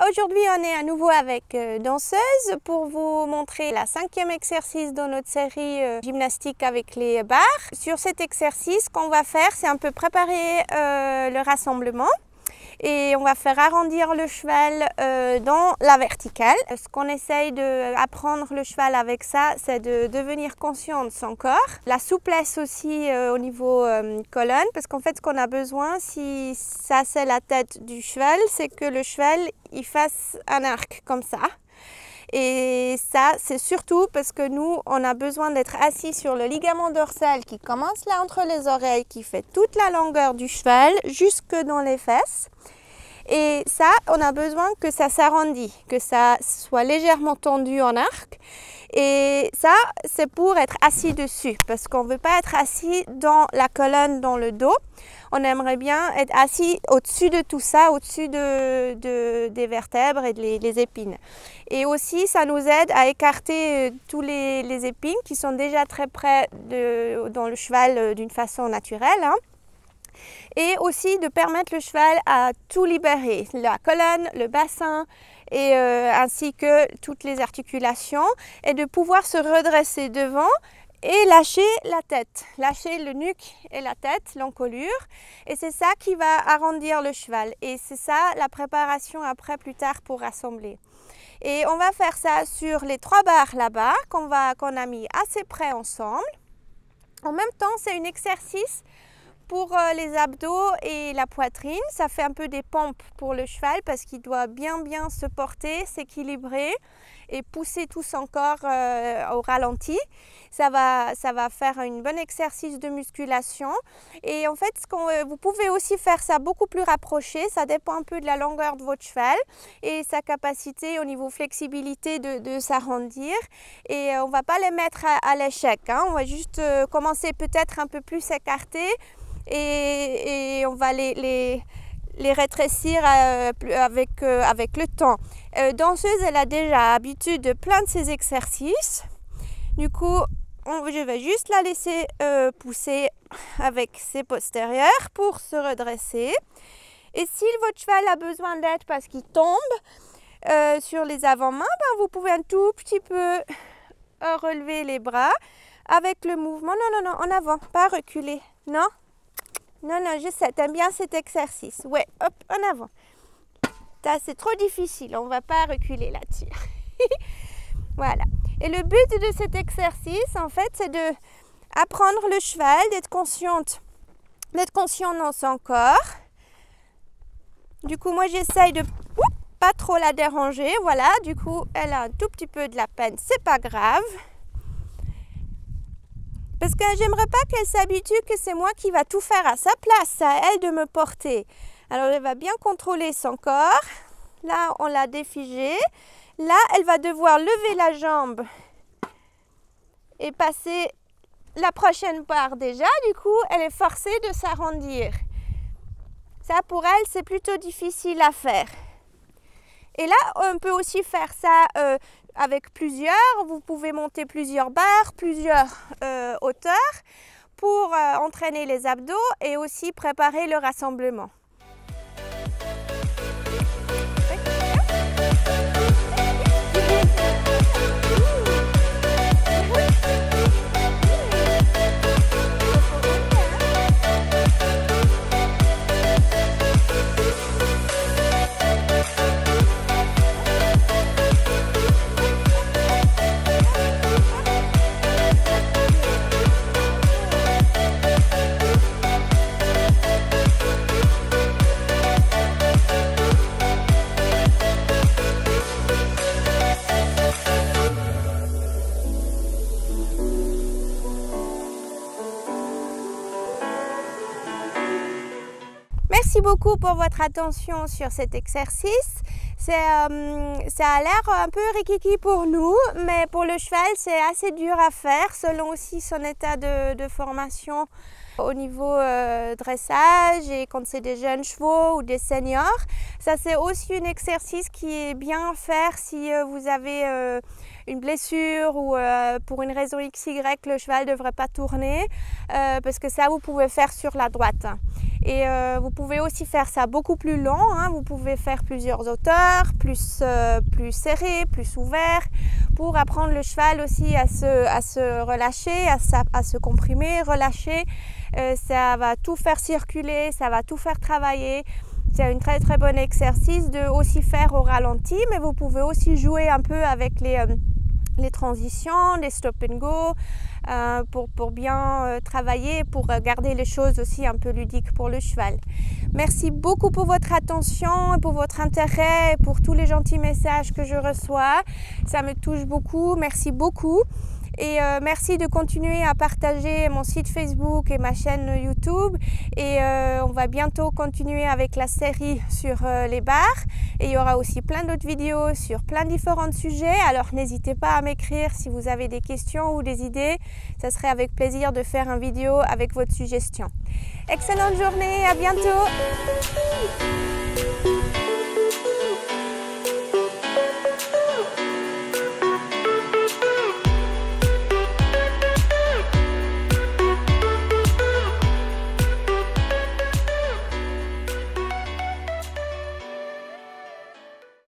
Aujourd'hui, on est à nouveau avec Danseuse pour vous montrer la 5e exercice dans notre série gymnastique avec les barres. Sur cet exercice, ce qu'on va faire, c'est un peu préparer le rassemblement. Et on va faire arrondir le cheval dans la verticale. Ce qu'on essaye d'apprendre le cheval avec ça, c'est de devenir conscient de son corps. La souplesse aussi au niveau colonne, parce qu'en fait, ce qu'on a besoin, si ça c'est la tête du cheval, c'est que le cheval il fasse un arc comme ça. Et ça, c'est surtout parce que nous, on a besoin d'être assis sur le ligament dorsal qui commence là entre les oreilles, qui fait toute la longueur du cheval jusque dans les fesses. Et ça, on a besoin que ça s'arrondisse, que ça soit légèrement tendu en arc. Et ça, c'est pour être assis dessus, parce qu'on ne veut pas être assis dans la colonne, dans le dos. On aimerait bien être assis au-dessus de tout ça, au-dessus des vertèbres et des épines. Et aussi, ça nous aide à écarter tous les épines qui sont déjà très près dans le cheval d'une façon naturelle. Et aussi de permettre le cheval à tout libérer, la colonne, le bassin, et ainsi que toutes les articulations, et de pouvoir se redresser devant et lâcher la tête, lâcher le nuque et la tête, l'encolure. Et c'est ça qui va arrondir le cheval. Et c'est ça la préparation après, plus tard, pour rassembler. Et on va faire ça sur les 3 barres là-bas, qu'on a mis assez près ensemble. En même temps, c'est un exercice pour les abdos et la poitrine. Ça fait un peu des pompes pour le cheval parce qu'il doit bien se porter, s'équilibrer et pousser tout son corps au ralenti. Ça va faire un bon exercice de musculation. Et en fait, vous pouvez aussi faire ça beaucoup plus rapproché. Ça dépend un peu de la longueur de votre cheval et sa capacité au niveau flexibilité de s'arrondir. Et on ne va pas les mettre à l'échec. On va juste commencer peut-être un peu plus écartés. Et on va les rétrécir avec le temps. Danseuse, elle a déjà l'habitude de plein de ces exercices. Du coup, je vais juste la laisser pousser avec ses postérieurs pour se redresser. Et si votre cheval a besoin d'aide parce qu'il tombe sur les avant-mains, vous pouvez un tout petit peu relever les bras avec le mouvement. Non, en avant, pas reculer. Non, je sais, t'aimes bien cet exercice. Ouais, hop, en avant. C'est trop difficile, on ne va pas reculer là-dessus. Voilà. Et le but de cet exercice, en fait, c'est d'apprendre le cheval, d'être conscient dans son corps. Du coup, moi, j'essaye de pas trop la déranger. Voilà, du coup, elle a un tout petit peu de la peine, c'est pas grave. Parce que j'aimerais pas qu'elle s'habitue que c'est moi qui va tout faire à sa place, c'est à elle de me porter. Alors elle va bien contrôler son corps. Là, on l'a défigée. Là, elle va devoir lever la jambe et passer la prochaine barre déjà. Du coup, elle est forcée de s'arrondir. Ça, pour elle, c'est plutôt difficile à faire. Et là, on peut aussi faire ça avec plusieurs. Vous pouvez monter plusieurs barres, plusieurs hauteurs pour entraîner les abdos et aussi préparer le rassemblement. Merci beaucoup pour votre attention sur cet exercice. Ça a l'air un peu rikiki pour nous, mais pour le cheval, c'est assez dur à faire selon aussi son état de formation au niveau dressage et quand c'est des jeunes chevaux ou des seniors. Ça c'est aussi un exercice qui est bien à faire si vous avez une blessure ou pour une raison XY le cheval ne devrait pas tourner parce que ça vous pouvez faire sur la droite. Et vous pouvez aussi faire ça beaucoup plus long, hein. Vous pouvez faire plusieurs hauteurs, plus serré, plus ouvert, pour apprendre le cheval aussi à se relâcher, à se comprimer, relâcher. Ça va tout faire circuler, ça va tout faire travailler. C'est un très très bon exercice de aussi faire au ralenti, mais vous pouvez aussi jouer un peu avec les transitions, les stop and go, pour bien travailler, pour garder les choses aussi un peu ludiques pour le cheval. Merci beaucoup pour votre attention, pour votre intérêt, pour tous les gentils messages que je reçois. Ça me touche beaucoup, merci beaucoup. Et merci de continuer à partager mon site Facebook et ma chaîne YouTube. Et on va bientôt continuer avec la série sur les barres. Et il y aura aussi plein d'autres vidéos sur plein de différents sujets. Alors n'hésitez pas à m'écrire si vous avez des questions ou des idées. Ça serait avec plaisir de faire une vidéo avec votre suggestion. Excellente journée, à bientôt!